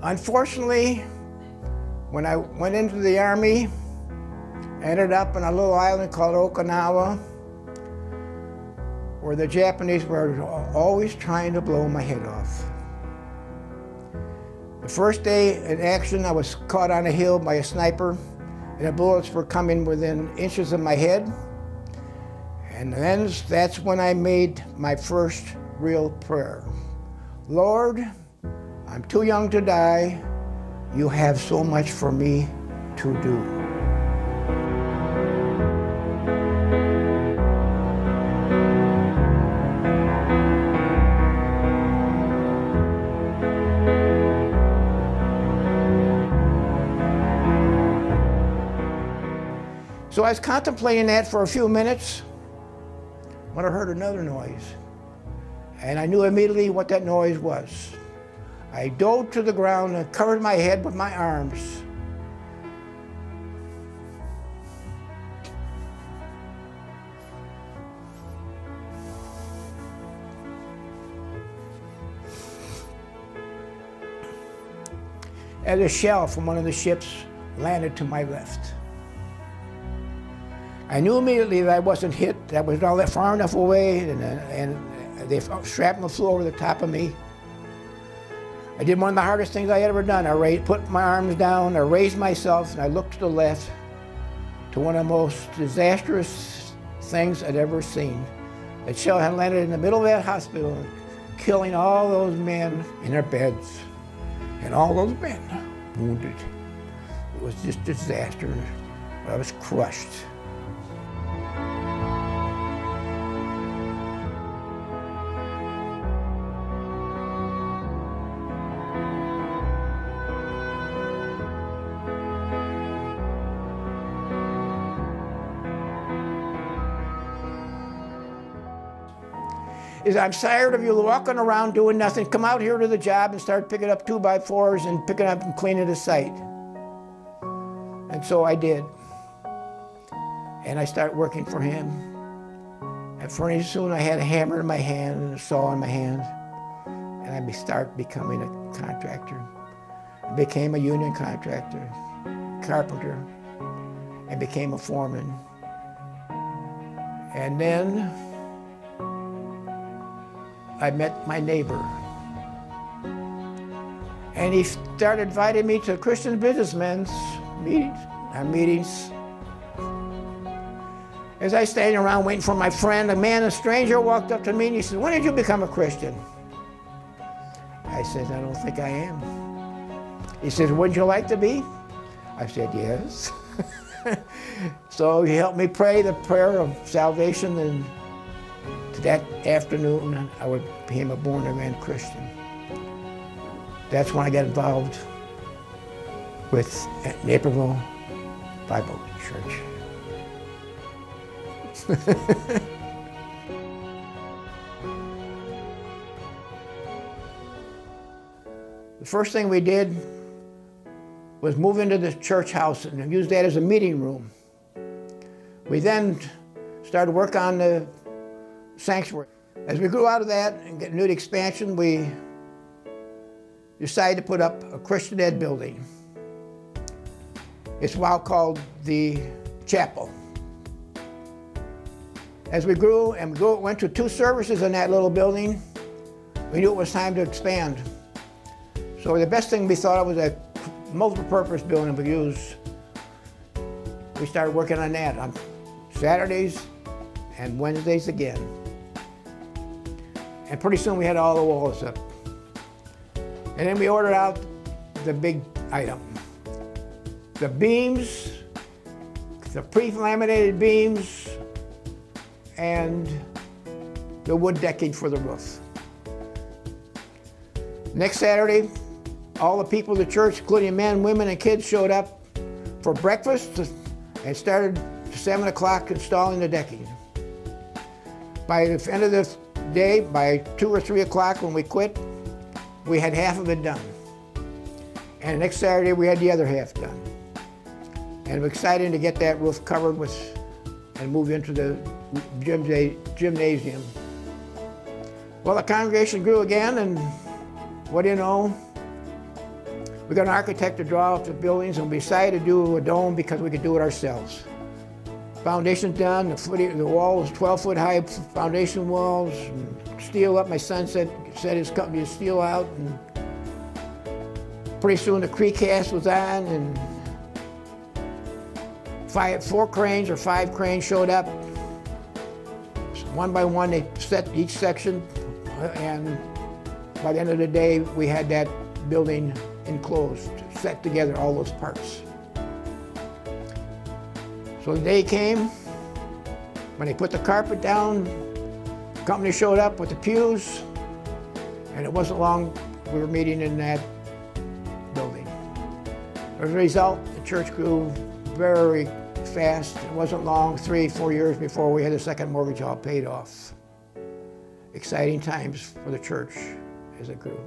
Unfortunately, when I went into the Army, I ended up on a little island called Okinawa, where the Japanese were always trying to blow my head off. The first day in action, I was caught on a hill by a sniper, and the bullets were coming within inches of my head. And then that's when I made my first real prayer. Lord, I'm too young to die. You have so much for me to do. So I was contemplating that for a few minutes when I heard another noise. And I knew immediately what that noise was. I dove to the ground and covered my head with my arms. As a shell from one of the ships landed to my left. I knew immediately that I wasn't hit, that was all far enough away, and they shrapnel flew over the top of me. I did one of the hardest things I had ever done. I put my arms down, I raised myself, and I looked to the left to one of the most disastrous things I'd ever seen. That shell had landed in the middle of that hospital, killing all those men in their beds, and all those men wounded. It was just a disaster. I was crushed. I'm tired of you walking around doing nothing. Come out here to the job and start picking up 2x4s and picking up and cleaning the site. And so I did. And I started working for him. And pretty soon I had a hammer in my hand and a saw in my hand. And I started becoming a contractor. I became a union contractor, carpenter, and became a foreman. And then I met my neighbor. And he started inviting me to Christian businessmen's meetings. As I stayed around waiting for my friend, a stranger walked up to me and he said, "When did you become a Christian?" I said, "I don't think I am." He said, "Would you like to be?" I said, "Yes." So he helped me pray the prayer of salvation, and that afternoon, I became a born-again Christian. That's when I got involved with Naperville Bible Church. The first thing we did was move into the church house and use that as a meeting room. We then started work on the sanctuary. As we grew out of that and get new expansion, we decided to put up a Christian Ed building. It's now called the chapel. As we grew and went to 2 services in that little building, we knew it was time to expand. So the best thing we thought of was a multi-purpose building we use. We started working on that on Saturdays and Wednesdays again. And pretty soon we had all the walls up. And then we ordered out the big item. The beams, the pre-laminated beams, and the wood decking for the roof. Next Saturday, all the people of the church, including men, women, and kids, showed up for breakfast and started at 7 o'clock installing the decking. By the end of the day, by 2 or 3 o'clock when we quit, we had half of it done. And next Saturday we had the other half done. And we're excited to get that roof covered and move into the gymnasium. Well, the congregation grew again, and what do you know? We got an architect to draw up the buildings, and we decided to do a dome because we could do it ourselves. Foundation's done, the wall was 12-foot high foundation walls, and steel up. My son set his company to steel out, and pretty soon the precast was on, and 4 cranes or 5 cranes showed up. One by one, they set each section, and by the end of the day, we had that building enclosed, set together, all those parts. So the day came, when they put the carpet down, the company showed up with the pews, and it wasn't long we were meeting in that building. As a result, the church grew very fast. It wasn't long, 3-4 years before we had the second mortgage all paid off. Exciting times for the church as it grew.